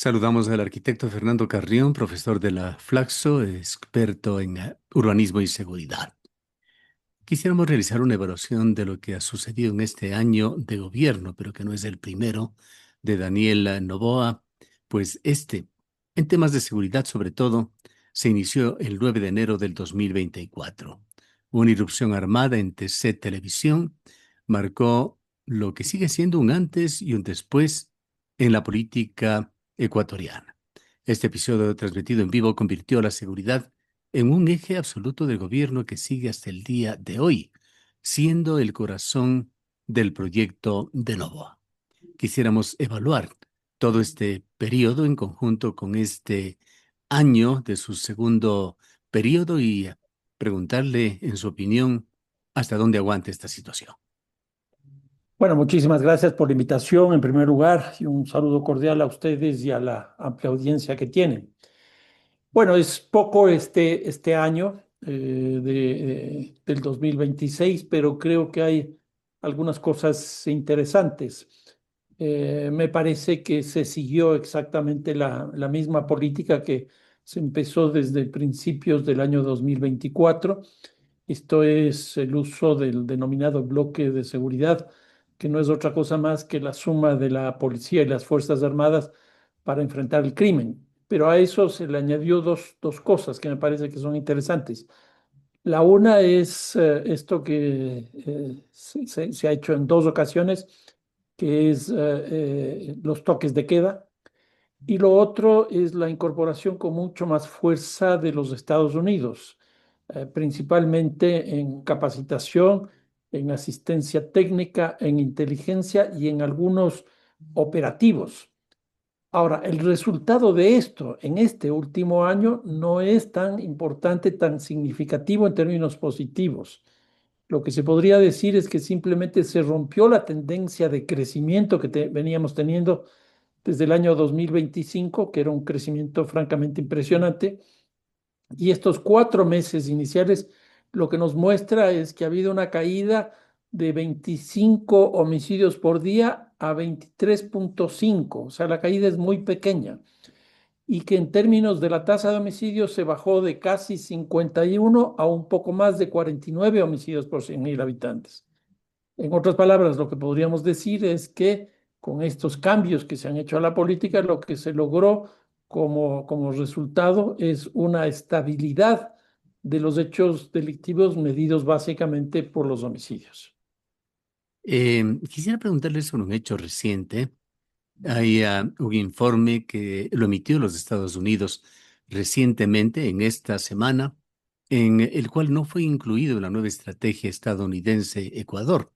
Saludamos al arquitecto Fernando Carrión, profesor de la Flaxo, experto en urbanismo y seguridad. Quisiéramos realizar una evaluación de lo que ha sucedido en este año de gobierno, pero que no es el primero, de Daniel Noboa, pues en temas de seguridad sobre todo, se inició el 9 de enero del 2024. Una irrupción armada en TC Televisión marcó lo que sigue siendo un antes y un después en la política ecuatoriana. Este episodio transmitido en vivo convirtió la seguridad en un eje absoluto del gobierno que sigue hasta el día de hoy, siendo el corazón del proyecto de Novoa. Quisiéramos evaluar todo este periodo en conjunto con este año de su segundo periodo y preguntarle, en su opinión, hasta dónde aguanta esta situación. Bueno, muchísimas gracias por la invitación en primer lugar y un saludo cordial a ustedes y a la amplia audiencia que tienen. Bueno, es poco este año del 2026, pero creo que hay algunas cosas interesantes. Me parece que se siguió exactamente la misma política que se empezó desde principios del año 2024. Esto es el uso del denominado bloque de seguridad, que no es otra cosa más que la suma de la policía y las Fuerzas Armadas para enfrentar el crimen. Pero a eso se le añadió dos cosas que me parece que son interesantes. La una es esto que se ha hecho en dos ocasiones, que es los toques de queda. Y lo otro es la incorporación con mucho más fuerza de los Estados Unidos, principalmente en capacitación, en asistencia técnica, en inteligencia y en algunos operativos. Ahora, el resultado de esto en este último año no es tan importante, tan significativo en términos positivos. Lo que se podría decir es que simplemente se rompió la tendencia de crecimiento que veníamos teniendo desde el año 2025, que era un crecimiento francamente impresionante. Y estos 4 meses iniciales lo que nos muestra es que ha habido una caída de 25 homicidios por día a 23,5. O sea, la caída es muy pequeña. Y que en términos de la tasa de homicidios se bajó de casi 51 a un poco más de 49 homicidios por 100.000 habitantes. En otras palabras, lo que podríamos decir es que con estos cambios que se han hecho a la política, lo que se logró como resultado es una estabilidad de los hechos delictivos medidos básicamente por los homicidios. Quisiera preguntarle sobre un hecho reciente. Hay un informe que lo emitió los Estados Unidos recientemente, en esta semana, en el cual no fue incluido en la nueva estrategia estadounidense Ecuador,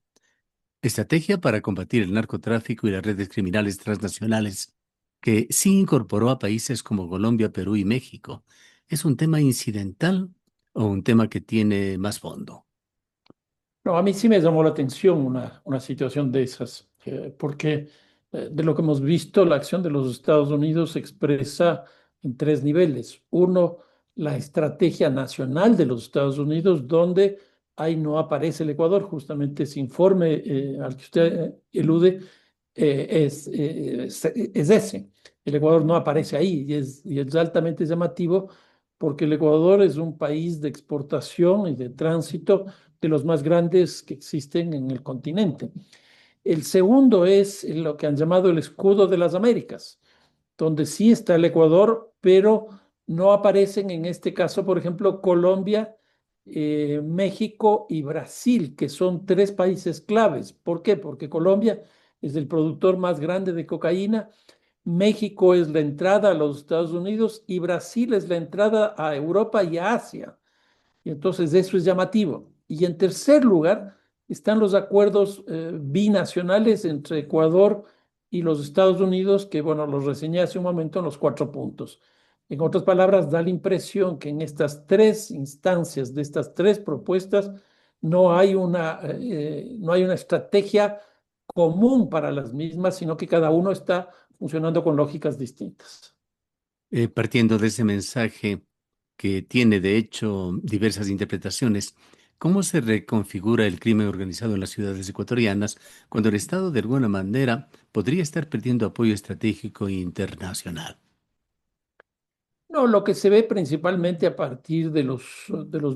estrategia para combatir el narcotráfico y las redes criminales transnacionales, que sí incorporó a países como Colombia, Perú y México. ¿Es un tema incidental o un tema que tiene más fondo? No, a mí sí me llamó la atención una situación de esas, porque de lo que hemos visto, la acción de los Estados Unidos se expresa en tres niveles. Uno, la estrategia nacional de los Estados Unidos, donde ahí no aparece el Ecuador. Justamente ese informe al que usted elude es ese. El Ecuador no aparece ahí y es altamente llamativo porque el Ecuador es un país de exportación y de tránsito de los más grandes que existen en el continente. El segundo es lo que han llamado el escudo de las Américas, donde sí está el Ecuador, pero no aparecen en este caso, por ejemplo, Colombia, México y Brasil, que son tres países claves. ¿Por qué? Porque Colombia es el productor más grande de cocaína, México es la entrada a los Estados Unidos y Brasil es la entrada a Europa y a Asia. Y entonces eso es llamativo. Y en tercer lugar están los acuerdos binacionales entre Ecuador y los Estados Unidos, que bueno, los reseñé hace un momento en los 4 puntos. En otras palabras, da la impresión que en estas tres instancias, de estas tres propuestas, no hay una estrategia común para las mismas, sino que cada uno está funcionando con lógicas distintas. Partiendo de ese mensaje que tiene de hecho diversas interpretaciones, ¿Cómo se reconfigura el crimen organizado en las ciudades ecuatorianas cuando el Estado de alguna manera podría estar perdiendo apoyo estratégico internacional? No, lo que se ve principalmente a partir de los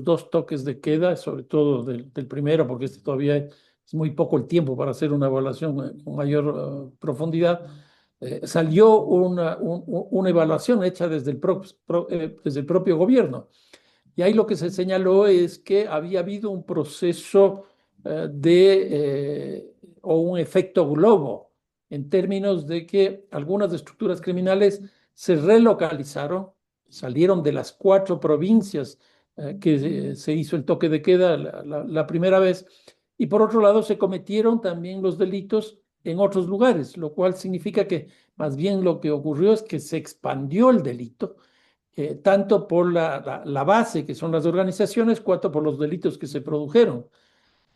dos toques de queda, sobre todo del primero, porque este todavía es muy poco el tiempo para hacer una evaluación con mayor profundidad, salió una evaluación hecha desde desde el propio gobierno. Y ahí lo que se señaló es que había habido un proceso o un efecto globo, en términos de que algunas estructuras criminales se relocalizaron, salieron de las cuatro provincias que se hizo el toque de queda la primera vez, y por otro lado se cometieron también los delitos en otros lugares, lo cual significa que más bien lo que ocurrió es que se expandió el delito tanto por la base, que son las organizaciones, cuanto por los delitos que se produjeron.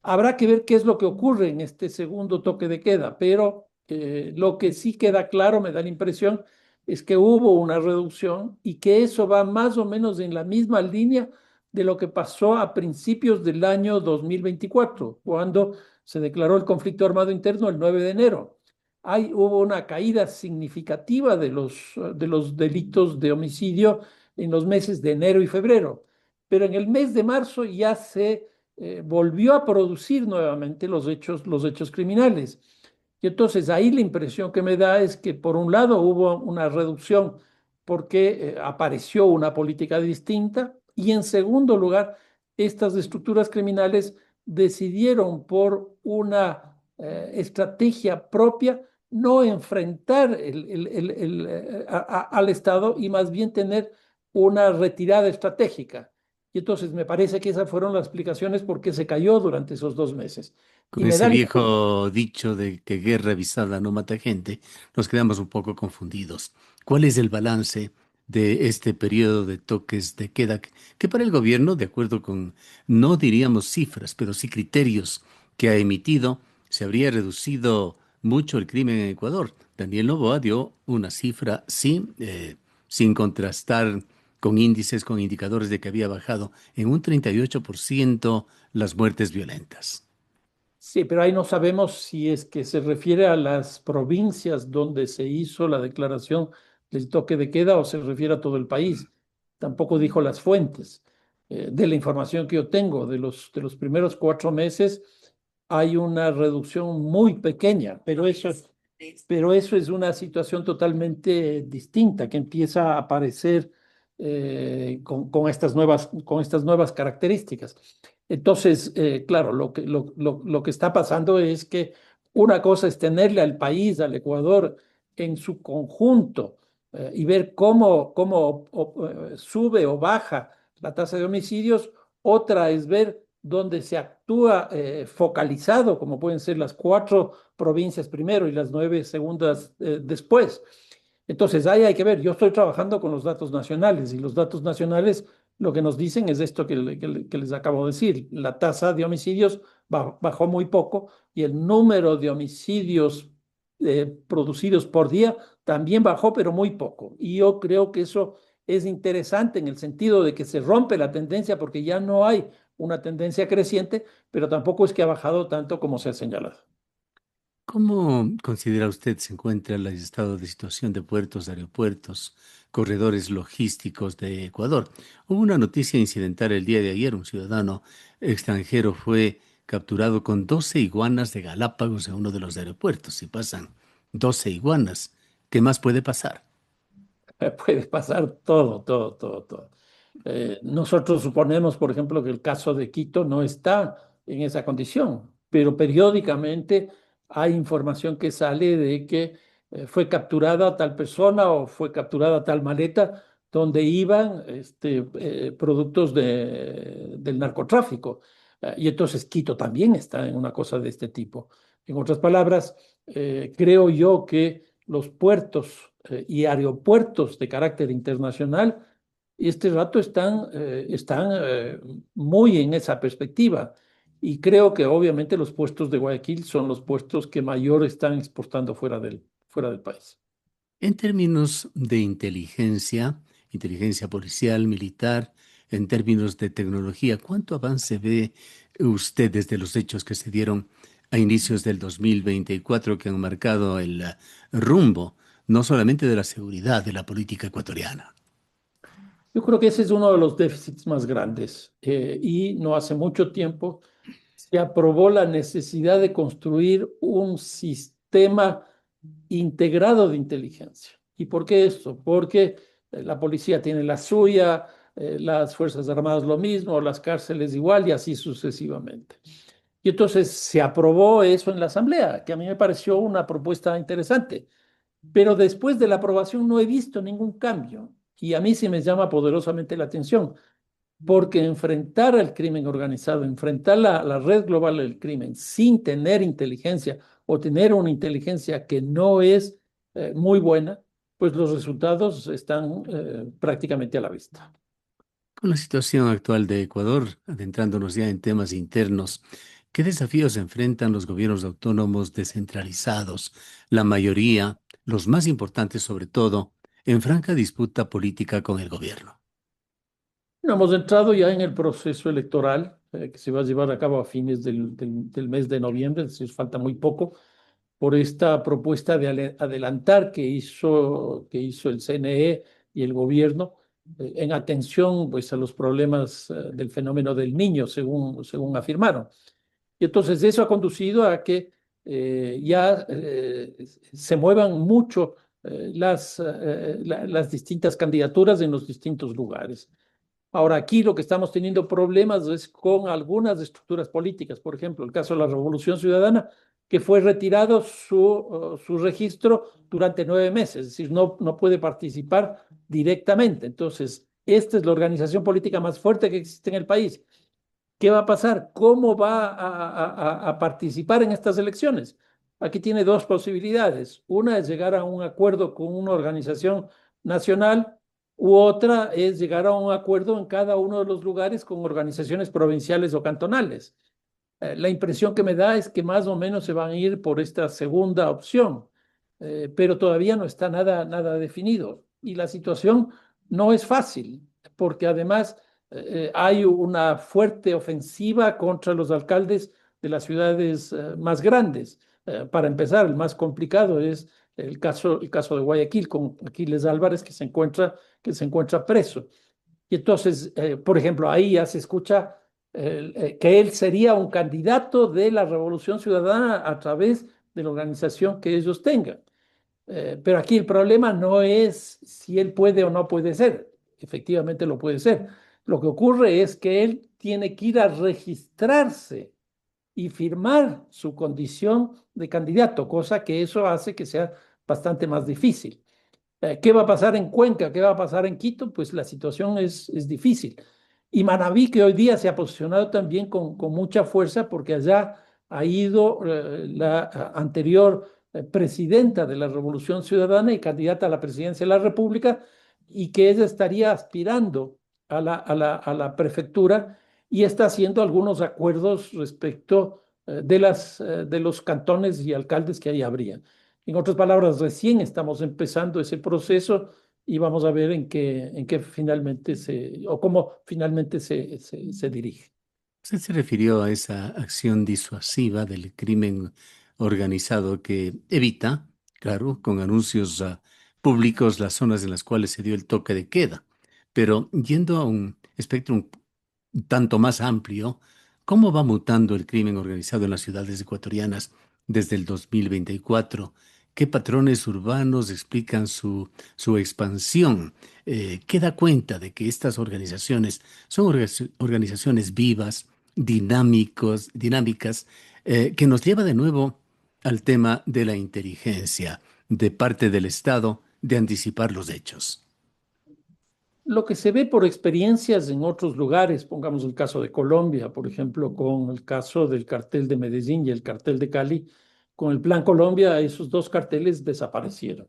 Habrá que ver qué es lo que ocurre en este segundo toque de queda, pero lo que sí queda claro, me da la impresión, es que hubo una reducción y que eso va más o menos en la misma línea de lo que pasó a principios del año 2024, cuando se declaró el conflicto armado interno el 9 de enero. Hubo una caída significativa de los delitos de homicidio en los meses de enero y febrero, pero en el mes de marzo ya se volvió a producir nuevamente los hechos criminales. Y entonces ahí la impresión que me da es que por un lado hubo una reducción porque apareció una política distinta y en segundo lugar, estas estructuras criminales decidieron por una estrategia propia no enfrentar al Estado y más bien tener una retirada estratégica. Y entonces me parece que esas fueron las explicaciones por qué se cayó durante esos 2 meses. Con Y me ese da la impresión. viejo dicho de que guerra avisada no mata gente, nos quedamos un poco confundidos. ¿Cuál es el balance de este periodo de toques de queda que para el gobierno, de acuerdo con, no diríamos cifras, pero sí criterios que ha emitido, se habría reducido mucho el crimen en Ecuador? Daniel Noboa dio una cifra, sí, sin contrastar con índices, con indicadores de que había bajado en un 38% las muertes violentas. Sí, pero ahí no sabemos si es que se refiere a las provincias donde se hizo la declaración del toque de queda o se refiere a todo el país. Tampoco dijo las fuentes. De la información que yo tengo de los primeros 4 meses, hay una reducción muy pequeña, pero eso es una situación totalmente distinta que empieza a aparecer con estas nuevas características. Entonces, claro, lo que está pasando es que una cosa es tenerle al país, al Ecuador, en su conjunto y ver cómo sube o baja la tasa de homicidios. Otra es ver dónde se actúa focalizado, como pueden ser las cuatro provincias primero y las 9 segundas después. Entonces, ahí hay que ver, yo estoy trabajando con los datos nacionales y los datos nacionales lo que nos dicen es esto que les acabo de decir. La tasa de homicidios bajó muy poco y el número de homicidios producidos por día también bajó, pero muy poco. Y yo creo que eso es interesante en el sentido de que se rompe la tendencia porque ya no hay una tendencia creciente, pero tampoco es que ha bajado tanto como se ha señalado. ¿Cómo considera usted se encuentra el estado de situación de puertos, aeropuertos, corredores logísticos de Ecuador? Hubo una noticia incidental el día de ayer. Un ciudadano extranjero fue capturado con 12 iguanas de Galápagos en uno de los aeropuertos. Si pasan 12 iguanas, ¿qué más puede pasar? Puede pasar todo. Nosotros suponemos, por ejemplo, que el caso de Quito no está en esa condición, pero periódicamente hay información que sale de que fue capturada tal persona o fue capturada tal maleta donde iban productos del narcotráfico. Y entonces Quito también está en una cosa de este tipo. En otras palabras, creo yo que los puertos y aeropuertos de carácter internacional este rato están muy en esa perspectiva. Y creo que obviamente los puestos de Guayaquil son los puestos que mayor están exportando fuera del país. En términos de inteligencia, inteligencia policial, militar, en términos de tecnología. ¿Cuánto avance ve usted desde los hechos que se dieron a inicios del 2024 que han marcado el rumbo no solamente de la seguridad de la política ecuatoriana? Yo creo que ese es uno de los déficits más grandes y no hace mucho tiempo se aprobó la necesidad de construir un sistema integrado de inteligencia. ¿Y por qué esto? Porque la policía tiene la suya, las Fuerzas Armadas lo mismo, las cárceles igual y así sucesivamente. Y entonces se aprobó eso en la Asamblea, que a mí me pareció una propuesta interesante. Pero después de la aprobación no he visto ningún cambio. Y a mí sí me llama poderosamente la atención, porque enfrentar al crimen organizado, enfrentar la red global del crimen sin tener inteligencia o tener una inteligencia que no es muy buena, pues los resultados están prácticamente a la vista. Con la situación actual de Ecuador, adentrándonos ya en temas internos, ¿qué desafíos enfrentan los gobiernos autónomos descentralizados, la mayoría, los más importantes sobre todo, en franca disputa política con el gobierno? No, hemos entrado ya en el proceso electoral que se va a llevar a cabo a fines del mes de noviembre, es decir, falta muy poco, por esta propuesta de adelantar que hizo el CNE y el gobierno en atención pues, a los problemas del fenómeno del niño, según afirmaron. Y entonces eso ha conducido a que ya se muevan mucho las distintas candidaturas en los distintos lugares. Ahora, aquí lo que estamos teniendo problemas es con algunas estructuras políticas. Por ejemplo, el caso de la Revolución Ciudadana, que fue retirado su registro durante 9 meses, es decir, no puede participar directamente. Entonces, esta es la organización política más fuerte que existe en el país. ¿Qué va a pasar? ¿Cómo va a participar en estas elecciones? Aquí tiene dos posibilidades. Una es llegar a un acuerdo con una organización nacional u otra es llegar a un acuerdo en cada uno de los lugares con organizaciones provinciales o cantonales. La impresión que me da es que más o menos se van a ir por esta segunda opción, pero todavía no está nada definido. Y la situación no es fácil, porque además hay una fuerte ofensiva contra los alcaldes de las ciudades más grandes. Para empezar, el más complicado es el caso de Guayaquil, con Aquiles Álvarez, que se encuentra preso. Y entonces, por ejemplo, ahí ya se escucha que él sería un candidato de la Revolución Ciudadana a través de la organización que ellos tengan. Pero aquí el problema no es si él puede o no puede ser. Efectivamente lo puede ser. Lo que ocurre es que él tiene que ir a registrarse y firmar su condición de candidato, cosa que eso hace que sea bastante más difícil. ¿Qué va a pasar en Cuenca? ¿Qué va a pasar en Quito? Pues la situación es difícil. Y Manabí, que hoy día se ha posicionado también con mucha fuerza, porque allá ha ido la anterior presidenta de la Revolución Ciudadana y candidata a la presidencia de la República, y que ella estaría aspirando a la prefectura y está haciendo algunos acuerdos respecto de los cantones y alcaldes que ahí habría. En otras palabras, recién estamos empezando ese proceso y vamos a ver en qué finalmente o cómo finalmente se dirige. Usted se refirió a esa acción disuasiva del crimen organizado que evita, claro, con anuncios públicos las zonas en las cuales se dio el toque de queda. Pero yendo a un espectro un tanto más amplio, ¿cómo va mutando el crimen organizado en las ciudades ecuatorianas desde el 2024? ¿Qué patrones urbanos explican su expansión? ¿Qué da cuenta de que estas organizaciones son organizaciones vivas, dinámicas, que nos lleva de nuevo al tema de la inteligencia de parte del Estado de anticipar los hechos? Lo que se ve por experiencias en otros lugares, pongamos el caso de Colombia, por ejemplo, con el caso del cartel de Medellín y el cartel de Cali, con el Plan Colombia, esos dos carteles desaparecieron.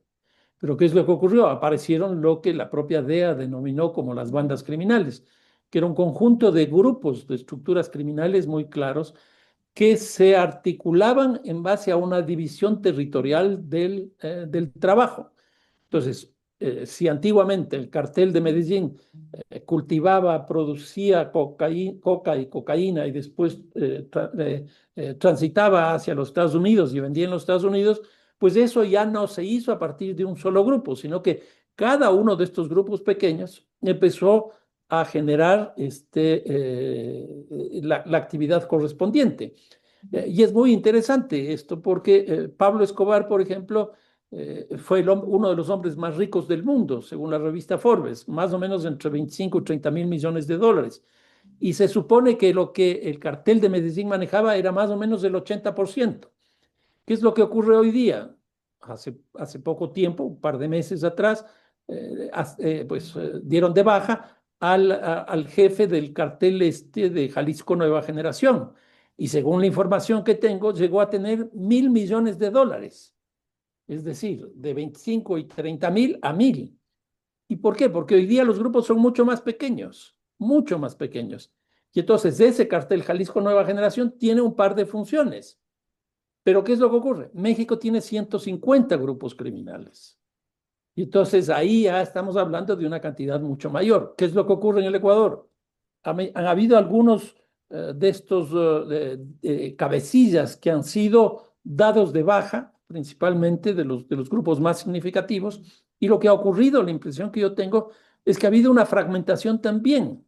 Pero ¿qué es lo que ocurrió? Aparecieron lo que la propia DEA denominó como las bandas criminales, que era un conjunto de grupos, de estructuras criminales muy claros, que se articulaban en base a una división territorial del trabajo. Entonces, si antiguamente el cartel de Medellín cultivaba, producía coca y cocaína y después transitaba hacia los Estados Unidos y vendía en los Estados Unidos, pues eso ya no se hizo a partir de un solo grupo, sino que cada uno de estos grupos pequeños empezó a generar la actividad correspondiente. Y es muy interesante esto porque Pablo Escobar, por ejemplo, fue uno de los hombres más ricos del mundo, según la revista Forbes, más o menos entre 25 y 30 mil millones de dólares. Y se supone que lo que el cartel de Medellín manejaba era más o menos el 80%. ¿Qué es lo que ocurre hoy día? Hace poco tiempo, un par de meses atrás, dieron de baja al jefe del cartel de Jalisco Nueva Generación. Y según la información que tengo, llegó a tener 1.000 millones de dólares. Es decir, de 25 y 30 mil a 1.000. ¿Y por qué? Porque hoy día los grupos son mucho más pequeños, mucho más pequeños. Y entonces ese cartel Jalisco Nueva Generación tiene un par de funciones. Pero ¿qué es lo que ocurre? México tiene 150 grupos criminales. Y entonces ahí ya estamos hablando de una cantidad mucho mayor. ¿Qué es lo que ocurre en el Ecuador? Han habido algunos de estos cabecillas que han sido dados de baja, principalmente de los grupos más significativos, y lo que ha ocurrido, la impresión que yo tengo, es que ha habido una fragmentación también.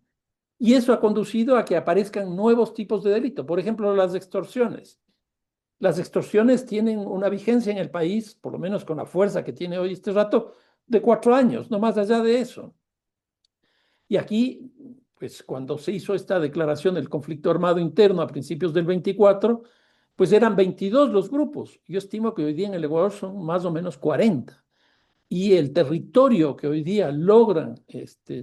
Y eso ha conducido a que aparezcan nuevos tipos de delito, por ejemplo, las extorsiones. Las extorsiones tienen una vigencia en el país, por lo menos con la fuerza que tiene hoy este rato, de 4 años, no más allá de eso. Y aquí, pues cuando se hizo esta declaración del conflicto armado interno a principios del 24, pues eran 22 los grupos. Yo estimo que hoy día en el Ecuador son más o menos 40. Y el territorio que hoy día logran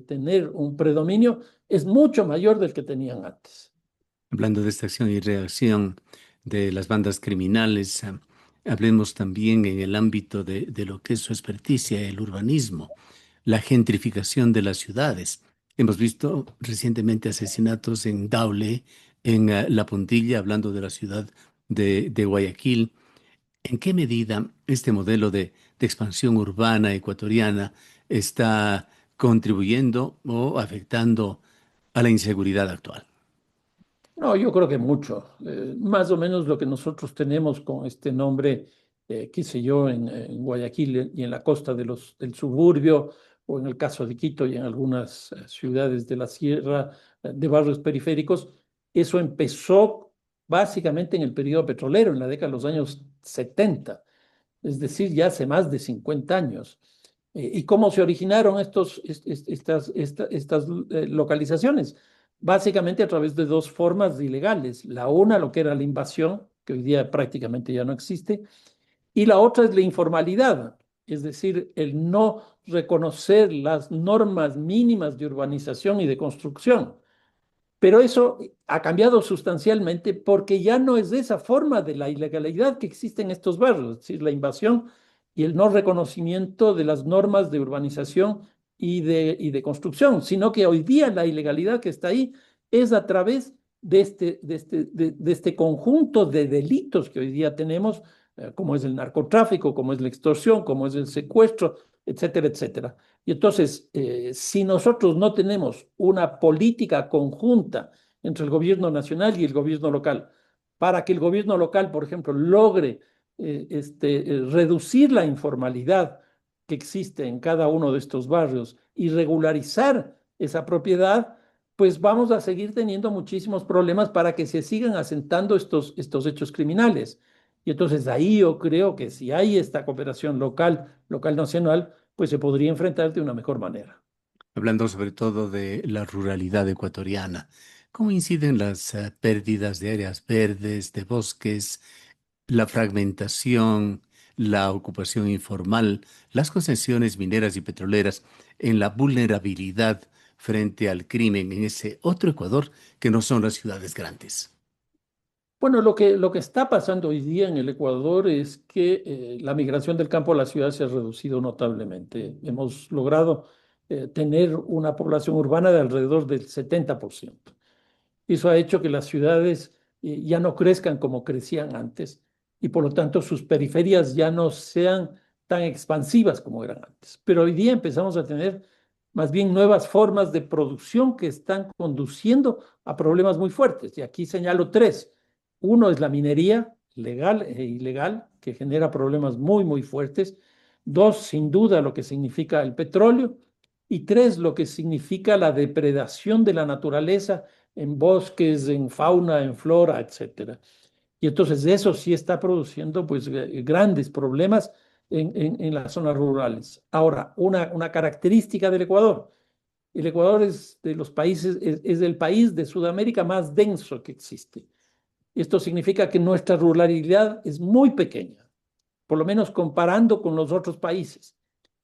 tener un predominio es mucho mayor del que tenían antes. Hablando de esta acción y reacción de las bandas criminales, hablemos también en el ámbito de lo que es su experticia, el urbanismo, la gentrificación de las ciudades. Hemos visto recientemente asesinatos en Daule, en La Puntilla, hablando de la ciudad de Guayaquil. ¿En qué medida este modelo de expansión urbana ecuatoriana está contribuyendo o afectando a la inseguridad actual? No, yo creo que mucho. Más o menos lo que nosotros tenemos con este nombre, qué sé yo, en Guayaquil y en la costa del suburbio, o en el caso de Quito y en algunas ciudades de la sierra, de barrios periféricos, eso empezó básicamente en el periodo petrolero, en la década de los años 70, es decir, ya hace más de 50 años. ¿Y cómo se originaron estas localizaciones? Básicamente a través de dos formas ilegales. La una, lo que era la invasión, que hoy día prácticamente ya no existe, y la otra es la informalidad, es decir, el no reconocer las normas mínimas de urbanización y de construcción. Pero eso ha cambiado sustancialmente porque ya no es de esa forma de la ilegalidad que existe en estos barrios, es decir, la invasión y el no reconocimiento de las normas de urbanización y de construcción, sino que hoy día la ilegalidad que está ahí es a través de este conjunto de delitos que hoy día tenemos, como es el narcotráfico, como es la extorsión, como es el secuestro, etcétera, etcétera. Y entonces, si nosotros no tenemos una política conjunta entre el gobierno nacional y el gobierno local, para que el gobierno local, por ejemplo, logre reducir la informalidad que existe en cada uno de estos barrios y regularizar esa propiedad, pues vamos a seguir teniendo muchísimos problemas para que se sigan asentando estos hechos criminales. Y entonces ahí yo creo que si hay esta cooperación local nacional, pues se podría enfrentar de una mejor manera. Hablando sobre todo de la ruralidad ecuatoriana, ¿cómo inciden las pérdidas de áreas verdes, de bosques, la fragmentación, la ocupación informal, las concesiones mineras y petroleras en la vulnerabilidad frente al crimen en ese otro Ecuador que no son las ciudades grandes? Bueno, lo que está pasando hoy día en el Ecuador es que la migración del campo a la ciudad se ha reducido notablemente. Hemos logrado tener una población urbana de alrededor del 70%. Eso ha hecho que las ciudades ya no crezcan como crecían antes y por lo tanto sus periferias ya no sean tan expansivas como eran antes. Pero hoy día empezamos a tener más bien nuevas formas de producción que están conduciendo a problemas muy fuertes. Y aquí señalo tres. Uno es la minería legal e ilegal, que genera problemas muy, muy fuertes. Dos, sin duda, lo que significa el petróleo. Y tres, lo que significa la depredación de la naturaleza en bosques, en fauna, en flora, etcétera. Y entonces eso sí está produciendo pues grandes problemas en las zonas rurales. Ahora, una característica del Ecuador. El Ecuador es de los países, es el país de Sudamérica más denso que existe. Esto significa que nuestra ruralidad es muy pequeña, por lo menos comparando con los otros países.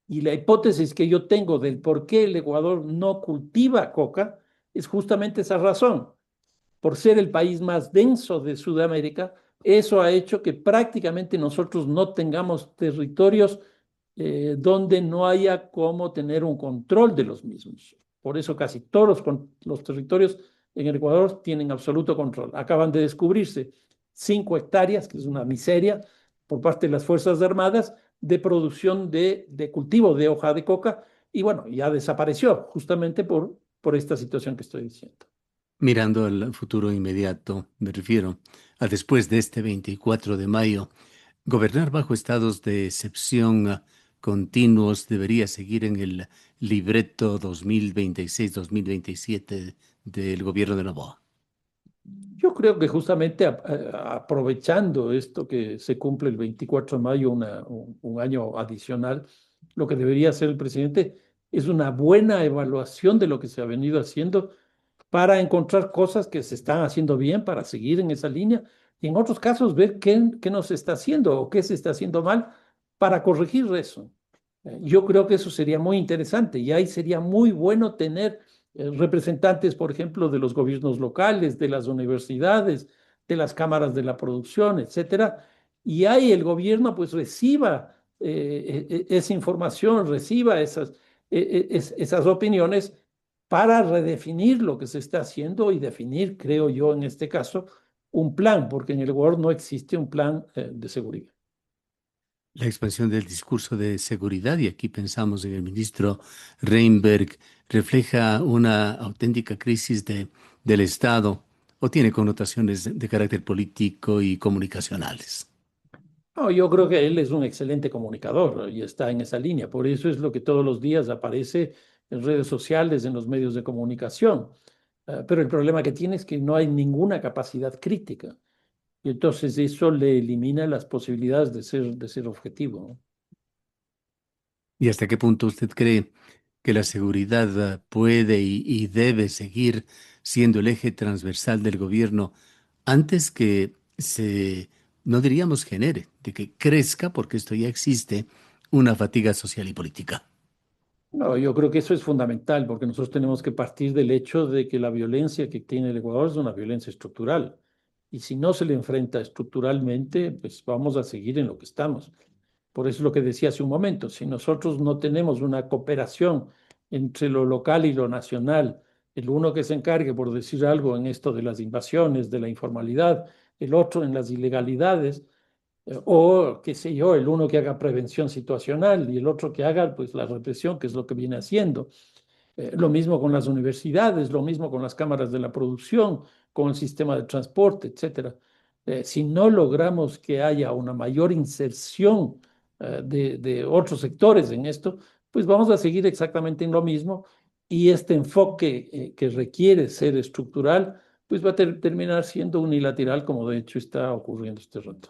Y la hipótesis que yo tengo del por qué el Ecuador no cultiva coca es justamente esa razón. Por ser el país más denso de Sudamérica, eso ha hecho que prácticamente nosotros no tengamos territorios donde no haya cómo tener un control de los mismos. Por eso casi todos los territorios en el Ecuador tienen absoluto control. Acaban de descubrirse 5 hectáreas, que es una miseria, por parte de las Fuerzas Armadas, de producción de cultivo de hoja de coca, y bueno, ya desapareció justamente por esta situación que estoy diciendo. Mirando al futuro inmediato, me refiero a después de este 24 de mayo, gobernar bajo estados de excepción continuos debería seguir en el libreto 2026-2027 del gobierno de Noboa. Yo creo que justamente aprovechando esto que se cumple el 24 de mayo, un año adicional, lo que debería hacer el presidente es una buena evaluación de lo que se ha venido haciendo para encontrar cosas que se están haciendo bien, para seguir en esa línea, y en otros casos ver qué no se está haciendo o qué se está haciendo mal para corregir eso. Yo creo que eso sería muy interesante y ahí sería muy bueno tener representantes, por ejemplo, de los gobiernos locales, de las universidades, de las cámaras de la producción, etcétera, y ahí el gobierno pues reciba esa información, reciba esas opiniones para redefinir lo que se está haciendo y definir, creo yo, en este caso, un plan, porque en el Ecuador no existe un plan de seguridad. La expansión del discurso de seguridad, y aquí pensamos en el ministro Reinberg, refleja una auténtica crisis del Estado o tiene connotaciones de carácter político y comunicacionales. No, yo creo que él es un excelente comunicador y está en esa línea. Por eso es lo que todos los días aparece en redes sociales, en los medios de comunicación. Pero el problema que tiene es que no hay ninguna capacidad crítica. Y entonces eso le elimina las posibilidades de ser objetivo, ¿no? ¿Y hasta qué punto usted cree que la seguridad puede y debe seguir siendo el eje transversal del gobierno antes que se, no diríamos genere, de que crezca, porque esto ya existe, una fatiga social y política? No, yo creo que eso es fundamental porque nosotros tenemos que partir del hecho de que la violencia que tiene el Ecuador es una violencia estructural. Y si no se le enfrenta estructuralmente, pues vamos a seguir en lo que estamos. Por eso es lo que decía hace un momento, si nosotros no tenemos una cooperación entre lo local y lo nacional, el uno que se encargue, por decir algo, en esto de las invasiones, de la informalidad, el otro en las ilegalidades, o qué sé yo, el uno que haga prevención situacional y el otro que haga pues la represión, que es lo que viene haciendo. Lo mismo con las universidades, lo mismo con las cámaras de la producción, con el sistema de transporte, etcétera. Si no logramos que haya una mayor inserción de otros sectores en esto, pues vamos a seguir exactamente en lo mismo y este enfoque que requiere ser estructural, pues va a terminar siendo unilateral, como de hecho está ocurriendo este rato.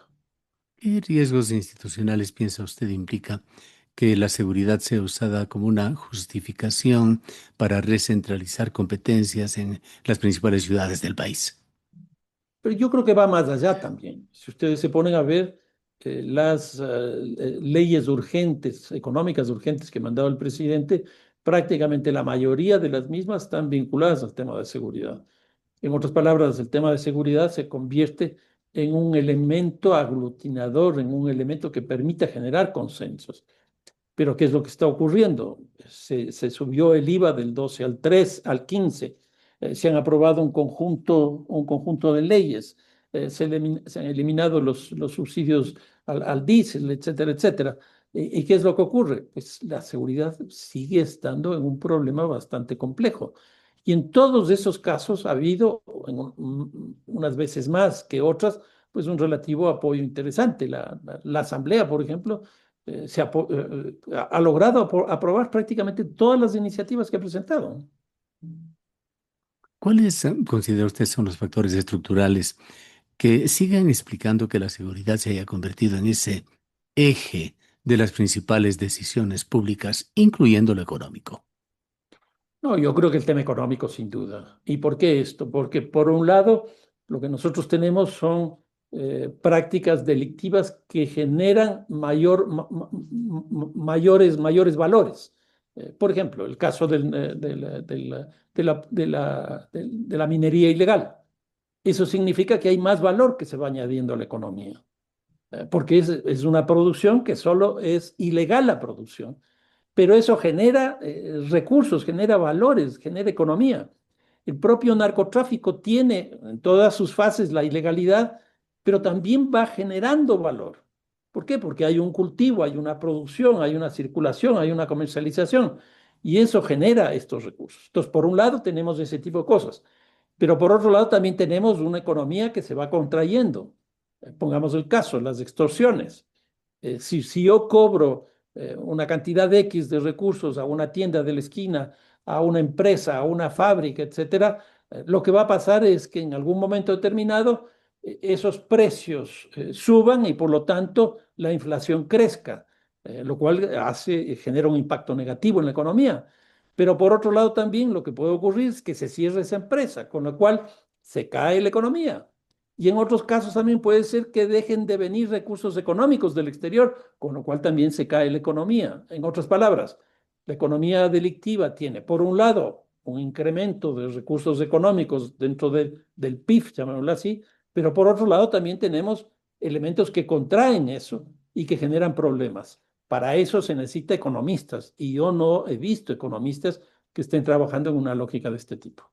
¿Qué riesgos institucionales piensa usted implica que la seguridad sea usada como una justificación para recentralizar competencias en las principales ciudades del país? Pero yo creo que va más allá también. Si ustedes se ponen a ver las leyes urgentes, económicas urgentes que mandaba el presidente, prácticamente la mayoría de las mismas están vinculadas al tema de seguridad. En otras palabras, el tema de seguridad se convierte en un elemento aglutinador, en un elemento que permita generar consensos. Pero ¿qué es lo que está ocurriendo? Se subió el IVA del 12 al 3, al 15. Se han aprobado un conjunto de leyes. Se han eliminado los subsidios al diésel, etcétera, etcétera. ¿Y qué es lo que ocurre? Pues la seguridad sigue estando en un problema bastante complejo. Y en todos esos casos ha habido, unas veces más que otras, pues un relativo apoyo interesante. La Asamblea, por ejemplo, ha logrado aprobar prácticamente todas las iniciativas que ha presentado. ¿Cuáles considera usted son los factores estructurales que sigan explicando que la seguridad se haya convertido en ese eje de las principales decisiones públicas, incluyendo lo económico? No, yo creo que el tema económico, sin duda. ¿Y por qué esto? Porque por un lado, lo que nosotros tenemos son prácticas delictivas que generan mayores valores. Por ejemplo, el caso de la minería ilegal. Eso significa que hay más valor que se va añadiendo a la economía, porque es una producción que solo es ilegal la producción, pero eso genera recursos, genera valores, genera economía. El propio narcotráfico tiene en todas sus fases la ilegalidad, pero también va generando valor. ¿Por qué? Porque hay un cultivo, hay una producción, hay una circulación, hay una comercialización, y eso genera estos recursos. Entonces, por un lado tenemos ese tipo de cosas, pero por otro lado también tenemos una economía que se va contrayendo. Pongamos el caso, las extorsiones. Si yo cobro una cantidad de X de recursos a una tienda de la esquina, a una empresa, a una fábrica, etcétera, lo que va a pasar es que en algún momento determinado esos precios suban y por lo tanto la inflación crezca, lo cual genera un impacto negativo en la economía. Pero por otro lado también lo que puede ocurrir es que se cierre esa empresa, con lo cual se cae la economía. Y en otros casos también puede ser que dejen de venir recursos económicos del exterior, con lo cual también se cae la economía. En otras palabras, la economía delictiva tiene, por un lado, un incremento de recursos económicos dentro del PIB, llamémoslo así, pero por otro lado también tenemos elementos que contraen eso y que generan problemas. Para eso se necesita economistas y yo no he visto economistas que estén trabajando en una lógica de este tipo.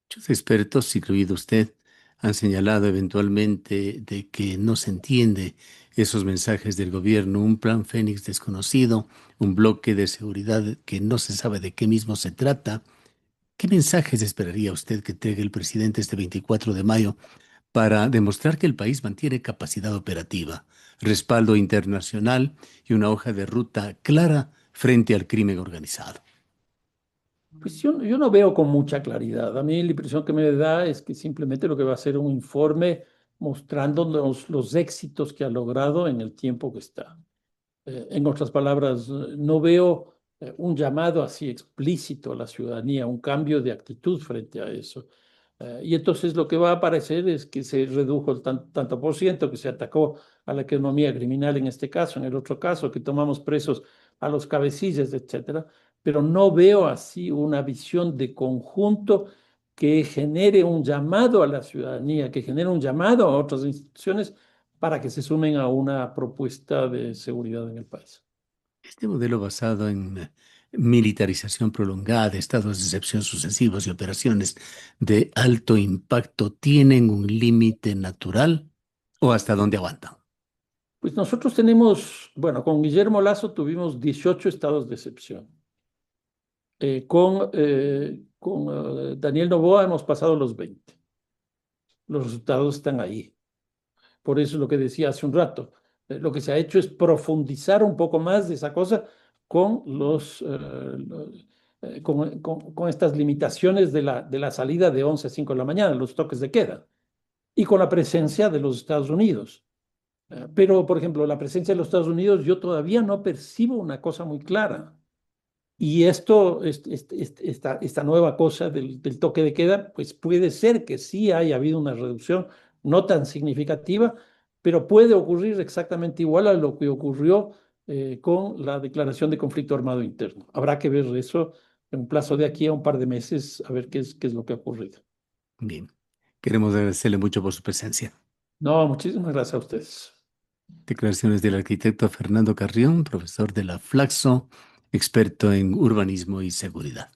Muchos expertos, incluido usted, han señalado eventualmente de que no se entiende esos mensajes del gobierno, un plan Fénix desconocido, un bloque de seguridad que no se sabe de qué mismo se trata. ¿Qué mensajes esperaría usted que entregue el presidente este 24 de mayo para demostrar que el país mantiene capacidad operativa, respaldo internacional y una hoja de ruta clara frente al crimen organizado? Pues yo no veo con mucha claridad. A mí la impresión que me da es que simplemente lo que va a ser un informe mostrándonos los éxitos que ha logrado en el tiempo que está. En otras palabras, no veo un llamado así explícito a la ciudadanía, un cambio de actitud frente a eso. Y entonces lo que va a aparecer es que se redujo el tanto por ciento, que se atacó a la economía criminal en este caso, en el otro caso, que tomamos presos a los cabecillas, etcétera. Pero no veo así una visión de conjunto que genere un llamado a la ciudadanía, que genere un llamado a otras instituciones para que se sumen a una propuesta de seguridad en el país. Este modelo basado en militarización prolongada, estados de excepción sucesivos y operaciones de alto impacto tienen un límite natural o hasta dónde aguantan. Pues nosotros tenemos, bueno, con Guillermo Lazo tuvimos 18 estados de excepción. Con Daniel Noboa hemos pasado los 20. Los resultados están ahí. Por eso es lo que decía hace un rato. Lo que se ha hecho es profundizar un poco más de esa cosa con con estas limitaciones de la salida de 11 a 5 de la mañana, los toques de queda, y con la presencia de los Estados Unidos. Pero, por ejemplo, la presencia de los Estados Unidos, yo todavía no percibo una cosa muy clara. Y esta nueva cosa del toque de queda, pues puede ser que sí haya habido una reducción no tan significativa, pero puede ocurrir exactamente igual a lo que ocurrió con la declaración de conflicto armado interno. Habrá que ver eso en un plazo de aquí a un par de meses, a ver qué es lo que ha ocurrido. Bien, queremos agradecerle mucho por su presencia. No, muchísimas gracias a ustedes. Declaraciones del arquitecto Fernando Carrión, profesor de la Flaxo, experto en urbanismo y seguridad.